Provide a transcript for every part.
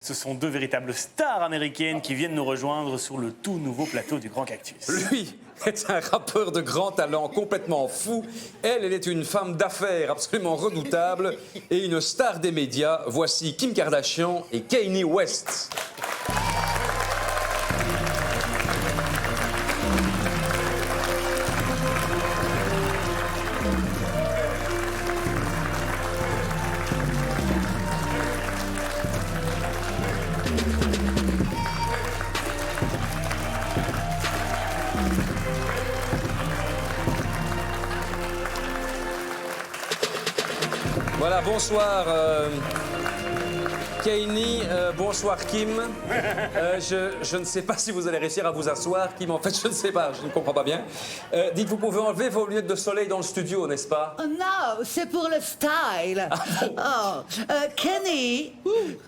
Ce sont deux véritables stars américaines qui viennent nous rejoindre sur le tout nouveau plateau du Grand Cactus. Lui est un rappeur de grand talent, complètement fou. Elle est une femme d'affaires absolument redoutable et une star des médias. Voici Kim Kardashian et Kanye West. Voilà, bonsoir Kanye, bonsoir Kim. Je ne sais pas si vous allez réussir à vous asseoir, Kim, en fait, je ne sais pas, je ne comprends pas bien. Dites, vous pouvez enlever vos lunettes de soleil dans le studio, n'est-ce pas? Oh non, c'est pour le style. Kenny,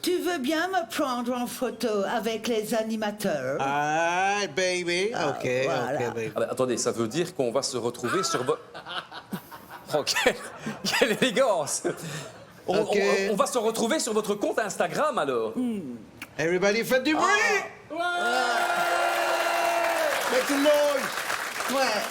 tu veux bien me prendre en photo avec les animateurs? Alright, baby. OK, voilà. OK, baby. Ah ben, attendez, ça veut dire qu'on va se retrouver sur votre... Oh, quelle élégance! Ok. On va se retrouver sur votre compte Instagram, alors. Everybody, faites du bruit! Make some noise! Ouais.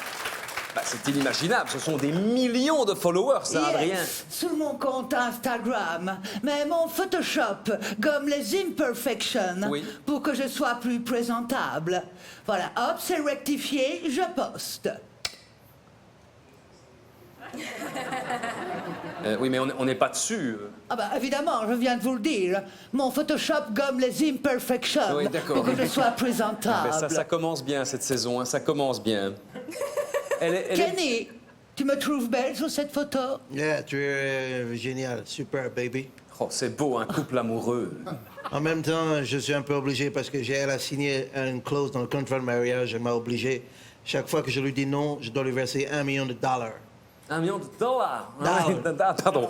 Bah, c'est inimaginable, ce sont des millions de followers, ça, Adrien. Sur mon compte Instagram. Mais mon Photoshop gomme les imperfections Oui. pour que je sois plus présentable. Voilà, hop, c'est rectifié, je poste. Oui, mais on n'est pas dessus. Ah bah évidemment, je viens de vous le dire. Mon Photoshop gomme les imperfections Oui, d'accord. pour que je sois présentable. Mais ça commence bien, cette saison, hein, ça commence bien. Elle est... Kenny, tu me trouves belle sur cette photo? Yeah, tu es génial. Super, baby. Oh, c'est beau, un couple amoureux. En même temps, je suis un peu obligé parce que elle a signé une clause dans le contrat de mariage. Elle m'a obligé. Chaque fois que je lui dis non, je dois lui verser $1 million. $1 million? Ah, pardon.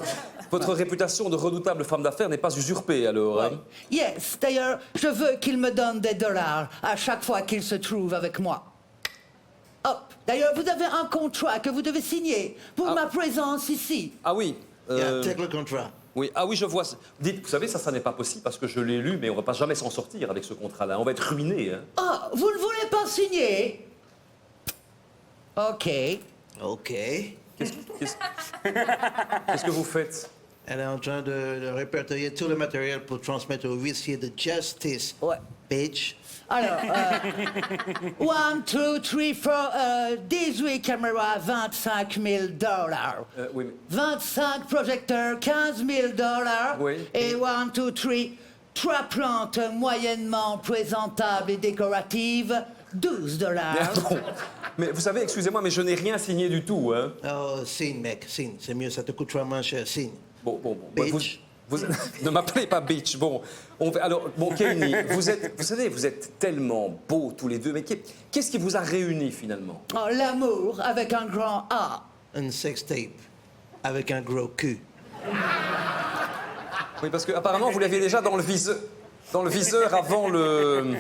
Votre réputation de redoutable femme d'affaires n'est pas usurpée, alors, hein? Yes, d'ailleurs, je veux qu'il me donne des dollars à chaque fois qu'il se trouve avec moi. Hop, d'ailleurs, vous avez un contrat que vous devez signer pour ma présence ici. Ah oui. Yeah, take le contrat. Oui, ah oui, je vois. Dites, vous savez, ça n'est pas possible parce que je l'ai lu, mais on ne va pas jamais s'en sortir avec ce contrat-là. On va être ruinés, hein. Ah, vous ne voulez pas signer? OK. OK. Qu'est-ce que vous faites? Elle est en train de répertorier tout le matériel pour transmettre au huissier de justice. Ouais. Bitch. Alors, 1, 2, 3, 4, 18 caméras, $25 000. Oui, mais... 25 projecteurs, $15 000. Oui. Et 1, 2, 3, 3 plantes moyennement présentables et décoratives, $12. Bon. Mais vous savez, excusez-moi, mais je n'ai rien signé du tout, hein. Oh, signe, mec, signe. C'est mieux, ça te coûtera moins cher. Signe. Bon. Bitch. Vous ne m'appelez pas bitch. Bon, alors, Kanye, vous savez, vous êtes tellement beaux tous les deux, mais qu'est-ce qui vous a réunis finalement? Oh, l'amour avec un grand A. Un sex tape avec un gros cul. Oui, parce que apparemment vous l'aviez déjà dans le viseur avant le...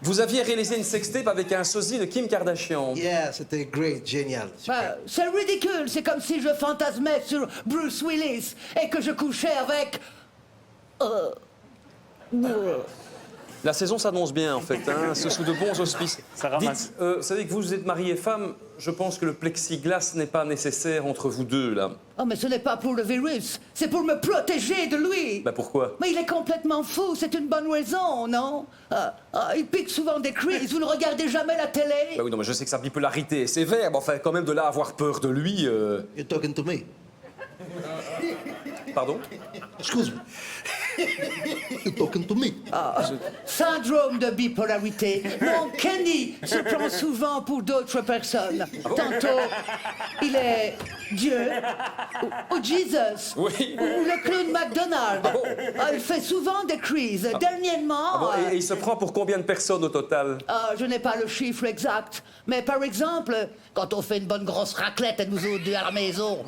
Vous aviez réalisé une sextape avec un sosie de Kim Kardashian. Yeah, c'était great, génial. Super. C'est ridicule, c'est comme si je fantasmais sur Bruce Willis et que je couchais avec... La saison s'annonce bien, en fait, hein, c'est sous de bons auspices. Ça ramasse. Dites, vous savez que vous êtes mariée femme, je pense que le plexiglas n'est pas nécessaire entre vous deux, là. Oh, mais ce n'est pas pour le virus, c'est pour me protéger de lui. Bah pourquoi? Mais il est complètement fou, c'est une bonne raison, non? Il pique souvent des crises, vous ne regardez jamais la télé? Bah oui, non, mais je sais que sa bipolarité est sévère, mais enfin, quand même de là à avoir peur de lui... You're talking to me. Pardon? Excuse me. You're talking to me. Syndrome de bipolarité. Mon Kenny se prend souvent pour d'autres personnes. Tantôt, il est Dieu, ou Jesus, Oui. ou le clown McDonald. Il fait souvent des crises. Dernièrement... Bon, et il se prend pour combien de personnes au total? je n'ai pas le chiffre exact, mais par exemple, quand on fait une bonne grosse raclette à nous autres deux à la maison,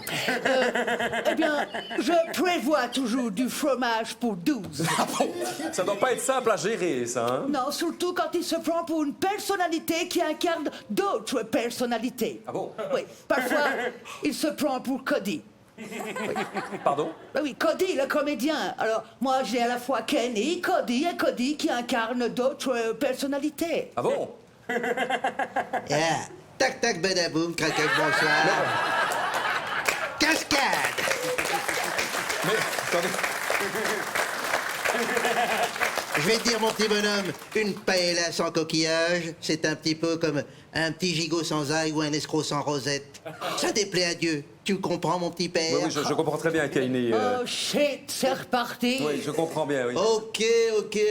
eh bien, je prévois toujours du fromage pour 12. Ah bon? Ça doit pas être simple à gérer, ça, hein? Non, surtout quand il se prend pour une personnalité qui incarne d'autres personnalités. Ah bon? Oui, parfois, il se prend pour Cody. Pardon? Ben oui, Cody, le comédien. Alors, moi, j'ai à la fois Kenny, Cody et Cody qui incarnent d'autres personnalités. Ah bon? Yeah. Tac, tac, badaboum, craquette, bonsoir. Cascade. Mais, attendez. Je vais te dire, mon petit bonhomme, une paella sans coquillage, c'est un petit peu comme un petit gigot sans ail ou un escroc sans rosette. Ça déplaît à Dieu. Tu comprends, mon petit père? Oui, oui, je comprends très bien, Kanye. Oh shit, c'est reparti. Oui, je comprends bien, oui. Ok,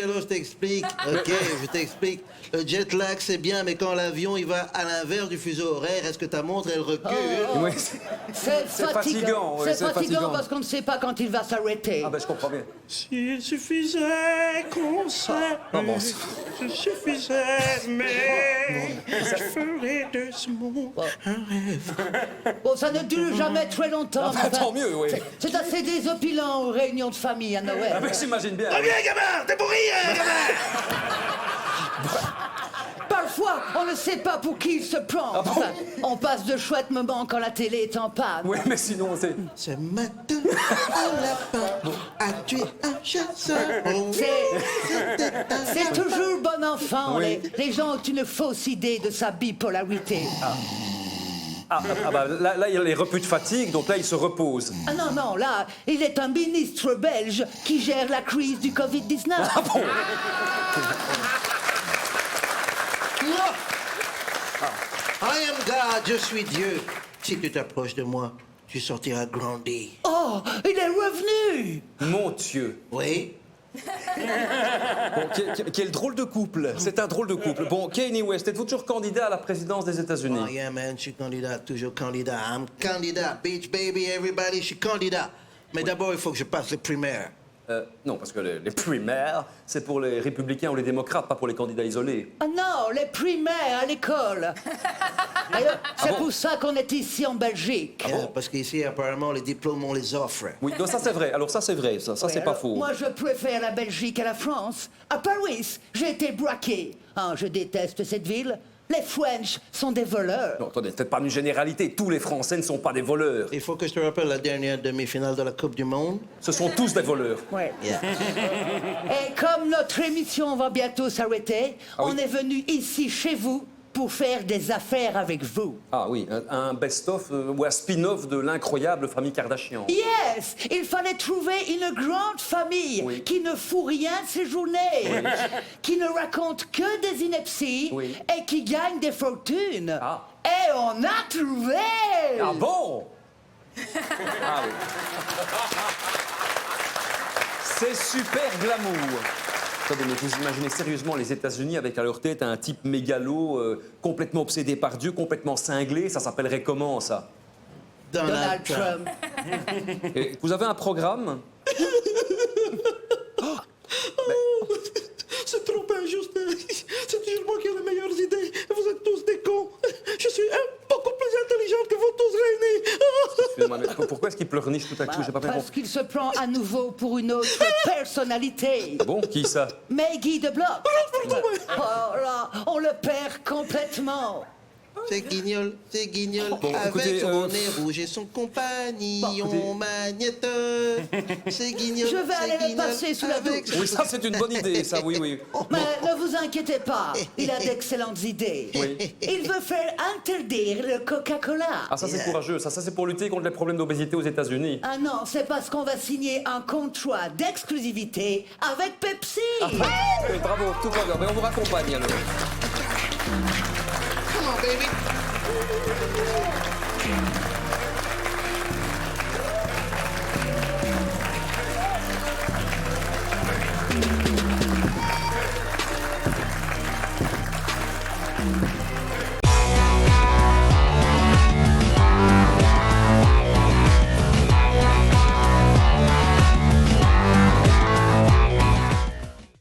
alors je t'explique. Ok, je t'explique. Le jet lag, c'est bien, mais quand l'avion, il va à l'inverse du fuseau horaire, est-ce que ta montre, elle recule? Oui, C'est fatigant, oui, c'est c'est fatigant fatigant. parce qu'on ne sait pas quand il va s'arrêter. Ah ben, je comprends bien. S'il suffisait qu'on s'aime, Ah bon, s'il suffisait, mais je ferais de ce monde un rêve. Bon, ça ne dure jamais très longtemps. Ah, bah, mais tant mieux, oui. C'est assez désopilant aux réunions de famille à Noël. Ah ben, j'imagine bien. oui. Reviens, gamin! T'es pour rire, gamin! Parfois, on ne sait pas pour qui il se prend. Ah bon? Enfin, on passe de chouettes moments quand la télé est en panne. Oui, mais sinon, c'est... Ce matin, un lapin a tué un chasseur. Oh, C'est toujours bon enfant. Oui. Les gens ont une fausse idée de sa bipolarité. Bah, là, il est repus de fatigue, donc là, il se repose. Ah non, non, là, il est un ministre belge qui gère la crise du Covid-19. Ah bon? I am God, je suis Dieu. Si tu t'approches de moi, tu sortiras grandi. Oh, il est revenu. Mon Dieu. Oui? Bon, quel drôle de couple. C'est un drôle de couple. Bon, Kanye West, êtes-vous toujours candidat à la présidence des Oh États-Unis? yeah, man, je suis candidat, toujours candidat. I'm candidat, beach baby, everybody, je suis candidat. Mais d'abord, il faut que je passe les primaires. Non, parce que les primaires, c'est pour les républicains ou les démocrates, pas pour les candidats isolés. Ah non, les primaires à l'école. D'ailleurs, c'est bon? pour ça qu'on est ici en Belgique. Yeah, parce qu'ici, apparemment, les diplômes, on les offre. Oui, non, ça c'est vrai. Alors ça c'est vrai, ça c'est pas Alors, faux. Moi, je préfère la Belgique à la France. À Paris, j'ai été braqué. Ah, je déteste cette ville. Les French sont des voleurs. Non, attendez, faites pas une généralité. Tous les Français ne sont pas des voleurs. Il faut que je te rappelle la dernière demi-finale de la Coupe du Monde. Ce sont tous des voleurs. Ouais. Yeah. Et comme notre émission va bientôt s'arrêter, Ah oui. on est venu ici chez vous pour faire des affaires avec vous. Ah oui, un best-of ou un spin-off de l'incroyable famille Kardashian. Yes, il fallait trouver une grande famille Oui. qui ne fout rien de ses journées, qui ne raconte que des inepties Oui. et qui gagne des fortunes. Ah. Et on a trouvé. Ah bon? Ah oui. C'est super glamour. Attendez, mais vous imaginez sérieusement les États-Unis avec à leur tête un type mégalo, complètement obsédé par Dieu, complètement cinglé. Ça s'appellerait comment, ça? Donald Trump. Et vous avez un programme? C'est trop injuste. C'est toujours moi qui ai les meilleures idées. Vous êtes tous des cons. Je suis beaucoup plus intelligente que vous tous réunis. Excusez-moi, mais pourquoi est-ce qu'il pleurniche tout à coup? J'ai pas bien Parce compris. qu'il se prend à nouveau pour une autre personnalité. Bon, qui ça? Maggie de Bloch. Oh là, on le perd complètement. C'est Guignol, c'est Guignol. Bon, avec écoutez, son nez rouge et son compagnon écoutez. magnéteur. C'est Guignol. Je vais c'est aller le Guignol passer sous la avec douche. son- Oui, ça c'est une bonne idée, ça, oui, oui. Mais ne vous inquiétez pas, il a d'excellentes idées. Oui. Il veut faire interdire le Coca-Cola. Ah, ça c'est courageux, ça c'est pour lutter contre les problèmes d'obésité aux États-Unis. Ah non, c'est parce qu'on va signer un contrat d'exclusivité avec Pepsi. Oui, bravo, tout va bien, mais on vous raccompagne alors. Come on, baby.